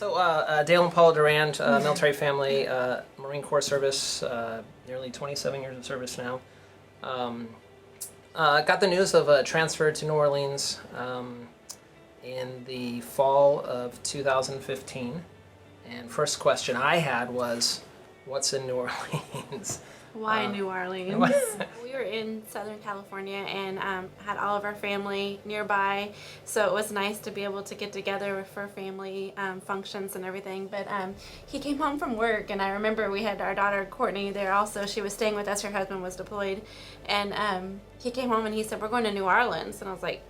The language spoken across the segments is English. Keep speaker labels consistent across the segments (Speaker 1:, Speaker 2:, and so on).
Speaker 1: Dale and Paula Durand, military family, Marine Corps service, nearly 27 years of service now. Got the news of a transfer to New Orleans in the fall of 2015. And first question I had was, what's in New Orleans?
Speaker 2: Why New Orleans? We were in Southern California and had all of our family nearby, so it was nice to be able to get together for family functions and everything. But he came home from work, and I remember we had our daughter Courtney there also. She was staying with us. Her husband was deployed, and he came home and he said, "We're going to New Orleans," and I was like,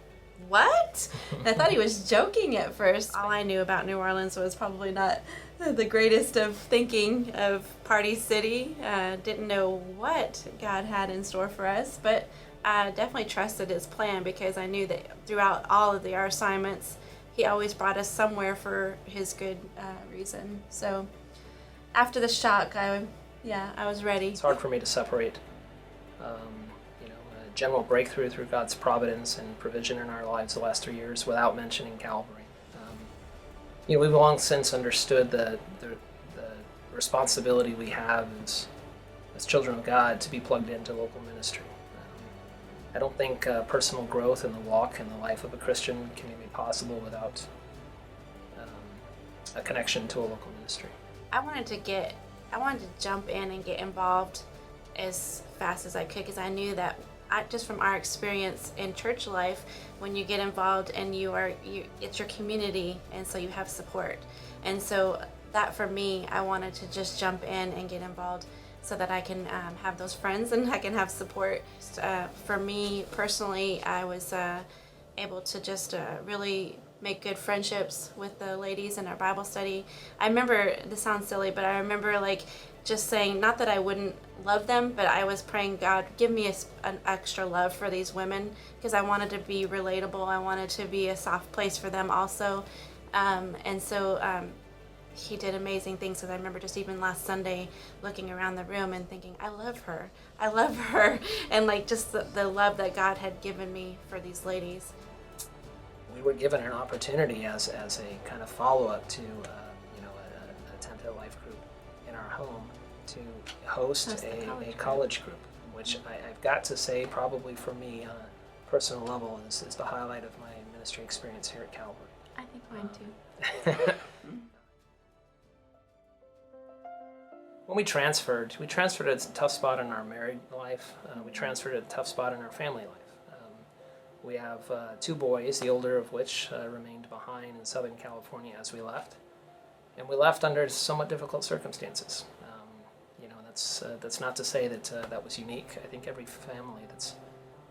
Speaker 2: "What?" And I thought he was joking at first. All I knew about New Orleans was probably not the greatest of thinking of Party City. Didn't know what God had in store for us, but I definitely trusted his plan because I knew that throughout all of our assignments, he always brought us somewhere for his good reason. So after the shock, I was ready.
Speaker 1: It's hard for me to separate a general breakthrough through God's providence and provision in our lives the last 3 years without mentioning Calvary. We've long since understood the responsibility we have as children of God to be plugged into local ministry. I don't think personal growth in the walk and the life of a Christian can be possible without a connection to a local ministry.
Speaker 2: I wanted to jump in and get involved as fast as I could because I knew that just from our experience in church life, when you get involved and it's your community, and so you have support. And so that for me, I wanted to just jump in and get involved so that I can have those friends and I can have support. For me personally, I was able to just really make good friendships with the ladies in our Bible study. I remember, this sounds silly, but I remember just saying, not that I wouldn't love them, but I was praying, God, give me an extra love for these women because I wanted to be relatable. I wanted to be a soft place for them also. And so he did amazing things. Because I remember just even last Sunday looking around the room and thinking, I love her. And just the love that God had given me for these ladies.
Speaker 1: We were given an opportunity as a kind of follow-up to a Temple Life group in our home to host a college group, which I've got to say probably for me on a personal level is the highlight of my ministry experience here at Calvary.
Speaker 2: I think mine too.
Speaker 1: When we transferred at a tough spot in our married life. We transferred at a tough spot in our family life. We have 2 boys, the older of which remained behind in Southern California as we left. And we left under somewhat difficult circumstances. That's not to say that that was unique. I think every family that's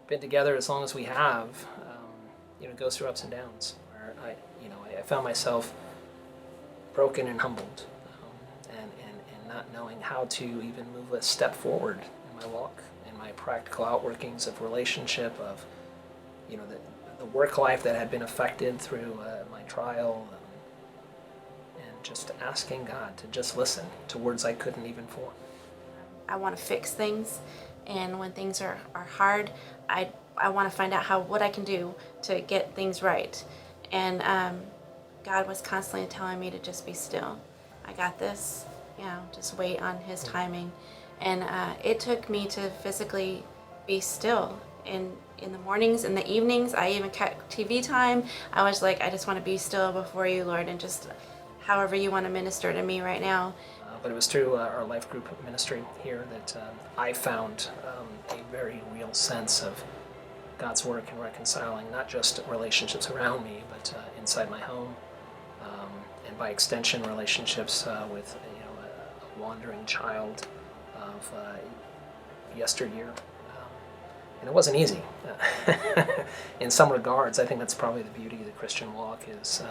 Speaker 1: been together as long as we have, goes through ups and downs. Where I found myself broken and humbled, and not knowing how to even move a step forward in my walk, in my practical outworkings of relationship, of the work life that had been affected through my trial. And just asking God to just listen to words I couldn't even form.
Speaker 2: I want to fix things, and when things are hard, I want to find out what I can do to get things right. And God was constantly telling me to just be still. I got this, just wait on his timing. And it took me to physically be still. In the mornings, in the evenings, I even kept TV time. I was like, I just want to be still before you, Lord, and just however you want to minister to me right now.
Speaker 1: But it was through our life group ministry here that I found a very real sense of God's work in reconciling not just relationships around me, but inside my home, and by extension relationships with a wandering child of yesteryear. And it wasn't easy. In some regards, I think that's probably the beauty of the Christian walk is,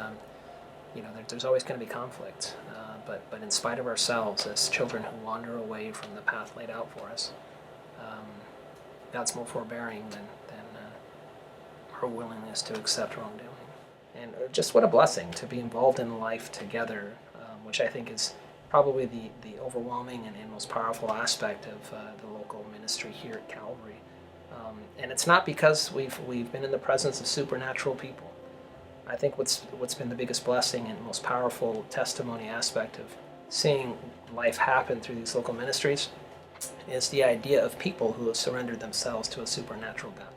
Speaker 1: there's always going to be conflict. But in spite of ourselves, as children who wander away from the path laid out for us, God's more forbearing than our willingness to accept wrongdoing. And just what a blessing to be involved in life together, which I think is probably the overwhelming and most powerful aspect of the local ministry here at Calvary. And it's not because we've been in the presence of supernatural people. I think what's been the biggest blessing and most powerful testimony aspect of seeing life happen through these local ministries is the idea of people who have surrendered themselves to a supernatural God.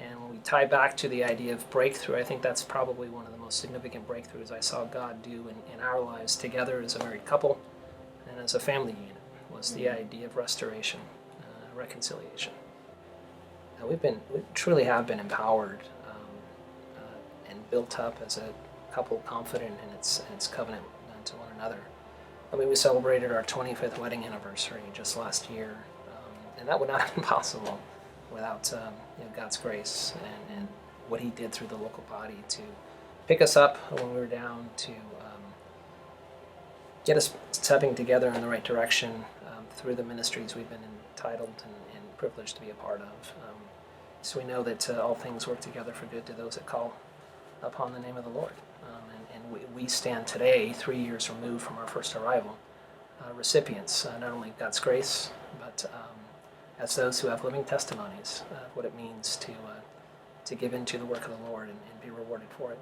Speaker 1: And when we tie back to the idea of breakthrough, I think that's probably one of the most significant breakthroughs I saw God do in our lives together as a married couple and as a family unit, was the idea of restoration, reconciliation. And we truly have been empowered and built up as a couple confident in its covenant to one another. I mean, we celebrated our 25th wedding anniversary just last year, and that would not have been possible without God's grace and what He did through the local body to pick us up when we were down, to get us stepping together in the right direction through the ministries we've been entitled and privileged to be a part of. So we know that all things work together for good to those that call upon the name of the Lord. And we stand today, 3 years removed from our first arrival, recipients, not only of God's grace, but as those who have living testimonies of what it means to give into the work of the Lord and be rewarded for it.